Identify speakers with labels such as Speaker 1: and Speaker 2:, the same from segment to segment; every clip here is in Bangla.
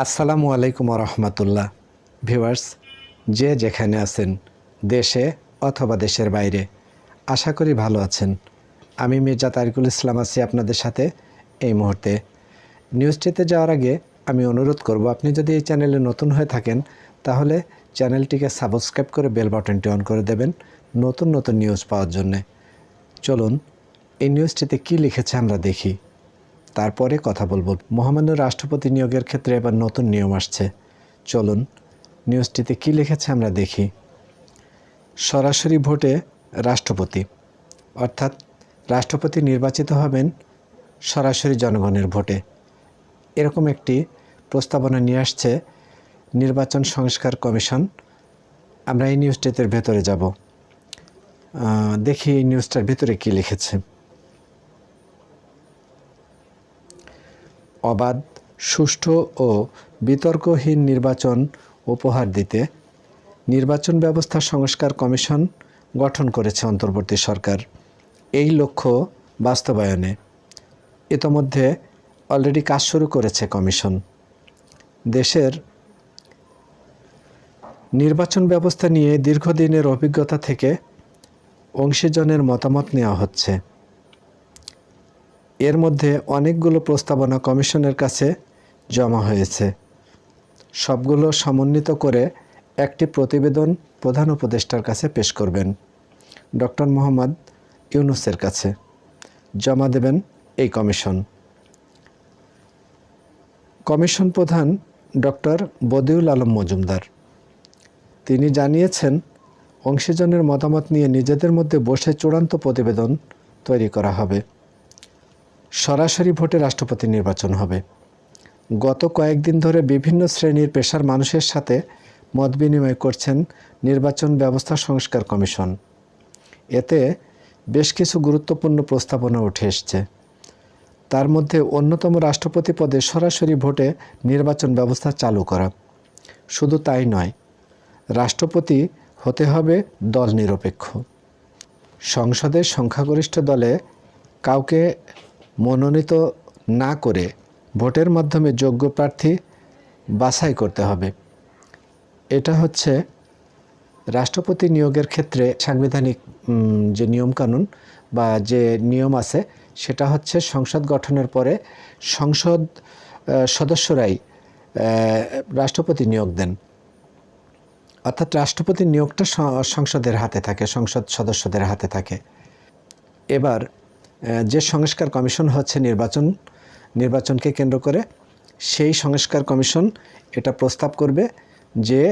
Speaker 1: আসসালামু আলাইকুম রহমতুল্লাহ। ভিউয়ার্স, যে যেখানে আছেন, দেশে অথবা দেশের বাইরে, আশা করি ভালো আছেন। আমি মির্জা তারিকুল ইসলাম আছি আপনাদের সাথে এই মুহূর্তে। নিউজটিতে যাওয়ার আগে আমি অনুরোধ করব, আপনি যদি এই চ্যানেলে নতুন হয়ে থাকেন তাহলে চ্যানেলটিকে সাবস্ক্রাইব করে বেল বাটনটি অন করে দেবেন নতুন নতুন নিউজ পাওয়ার জন্যে। চলুন এই নিউজটিতে কী লিখেছে আমরা দেখি, তারপরে কথা বলবো। মহামান্য রাষ্ট্রপতি নিয়োগের ক্ষেত্রে এবার নতুন নিয়ম আসছে। চলুন নিউজটিতে কী লিখেছে আমরা দেখি। সরাসরি ভোটে রাষ্ট্রপতি, অর্থাৎ রাষ্ট্রপতি নির্বাচিত হবেন সরাসরি জনগণের ভোটে, এরকম একটি প্রস্তাবনা নিয়ে আসছে নির্বাচন সংস্কার কমিশন। আমরা এই নিউজটিতে ভেতরে যাব, দেখি এই নিউজটার ভিতরে কী লিখেছে। অবাধ, সুষ্ঠু ও বিতর্কহীন নির্বাচন উপহার দিতে নির্বাচন ব্যবস্থা সংস্কার কমিশন গঠন করেছে অন্তর্বর্তী সরকার। এই লক্ষ্য বাস্তবায়নে ইতোমধ্যে অলরেডি কাজ শুরু করেছে কমিশন। দেশের নির্বাচন ব্যবস্থা নিয়ে দীর্ঘদিনের অভিজ্ঞতা থেকে অংশীজনের মতামত নেওয়া হচ্ছে। এর মধ্যে অনেকগুলো প্রস্তাবনা কমিশনের কাছে জমা হয়েছে। সবগুলো সমন্বিত করে একটি প্রতিবেদন প্রধান উপদেষ্টার কাছে পেশ করবেন। ডক্টর মোহাম্মদ ইউনূসের কাছে জমা দেবেন এই কমিশন। কমিশন প্রধান ডক্টর বদিউল আলম মজুমদার তিনি জানিয়েছেন, অংশীজনের মতামত নিয়ে নিজেদের মধ্যে বসে চূড়ান্ত প্রতিবেদন তৈরি করা হবে। সরাসরি ভোটে রাষ্ট্রপতি নির্বাচন হবে। গত কয়েকদিন ধরে বিভিন্ন শ্রেণীর পেশার মানুষের সাথে মত বিনিময় করছেন নির্বাচন ব্যবস্থা সংস্কার কমিশন। এতে বেশ কিছু গুরুত্বপূর্ণ প্রস্তাবনা উঠে এসছে। তার মধ্যে অন্যতম রাষ্ট্রপতি পদে সরাসরি ভোটে নির্বাচন ব্যবস্থা চালু করা। শুধু তাই নয়, রাষ্ট্রপতি হতে হবে দল নিরপেক্ষ। সংসদের সংখ্যাগরিষ্ঠ দলে কাউকে মনোনীত না করে ভোটের মাধ্যমে যোগ্য প্রার্থী বাছাই করতে হবে। এটা হচ্ছে রাষ্ট্রপতি নিয়োগের ক্ষেত্রে সাংবিধানিক যে নিয়মকানুন বা যে নিয়ম আছে, সেটা হচ্ছে সংসদ গঠনের পরে সংসদ সদস্যরাই রাষ্ট্রপতি নিয়োগ দেন, অর্থাৎ রাষ্ট্রপতি নিয়োগটা সংসদের হাতে থাকে, সংসদ সদস্যদের হাতে থাকে। এবার যে সংস্কার কমিশন হচ্ছে নির্বাচনকে কেন্দ্র করে, সেই সংস্কার কমিশন এটা প্রস্তাব করবে যে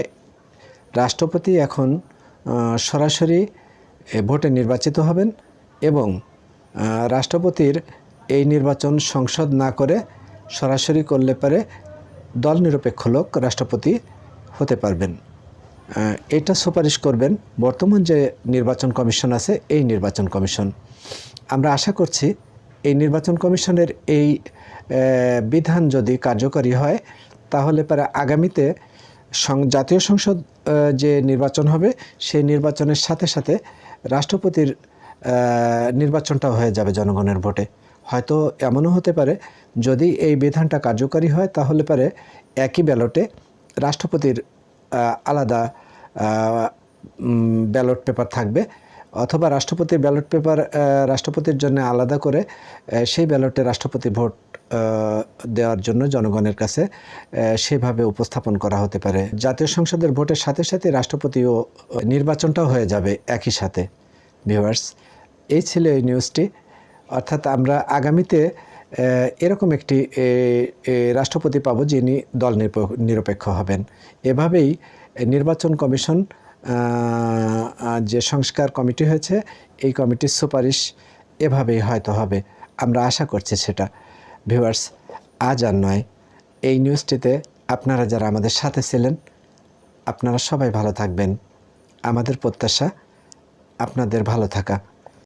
Speaker 1: রাষ্ট্রপতি এখন সরাসরি ভোটে নির্বাচিত হবেন এবং রাষ্ট্রপতির এই নির্বাচন সংসদ না করে সরাসরি করলে পারে দল নিরপেক্ষ লোক রাষ্ট্রপতি হতে পারবেন। এটা সুপারিশ করবেন বর্তমান যে নির্বাচন কমিশন আছে, এই নির্বাচন কমিশন। আমরা আশা করছি এই নির্বাচন কমিশনের এই বিধান যদি কার্যকরী হয়, তাহলে পরে আগামীতে জাতীয় সংসদ যে নির্বাচন হবে, সেই নির্বাচনের সাথে সাথে রাষ্ট্রপতির নির্বাচনটাও হয়ে যাবে জনগণের ভোটে। হয়তো এমনও হতে পারে, যদি এই বিধানটা কার্যকরী হয়, তাহলে পরে একই ব্যালটে রাষ্ট্রপতির আলাদা ব্যালট পেপার থাকবে, অথবা রাষ্ট্রপতির ব্যালট পেপার রাষ্ট্রপতির জন্য আলাদা করে সেই ব্যালটে রাষ্ট্রপতি ভোট দেওয়ার জন্য জনগণের কাছে সেভাবে উপস্থাপন করা হতে পারে। জাতীয় সংসদের ভোটের সাথে সাথে রাষ্ট্রপতিও নির্বাচনটাও হয়ে যাবে একই সাথে। ভিউয়ার্স, এই ছিল এই নিউজটি। অর্থাৎ আমরা আগামীতে এরকম একটি রাষ্ট্রপতি পাবো যিনি দল নিরপেক্ষ হবেন। এভাবেই নির্বাচন কমিশন যে সংস্কার কমিটি হয়েছে, এই কমিটির সুপারিশ এভাবেই হয়তো হবে, আমরা আশা করছি সেটা। ভিউয়ার্স, আজ আর নয়, এই নিউজটিতে আপনারা যারা আমাদের সাথে ছিলেন, আপনারা সবাই ভালো থাকবেন। আমাদের প্রত্যাশা আপনাদের ভালো থাকা।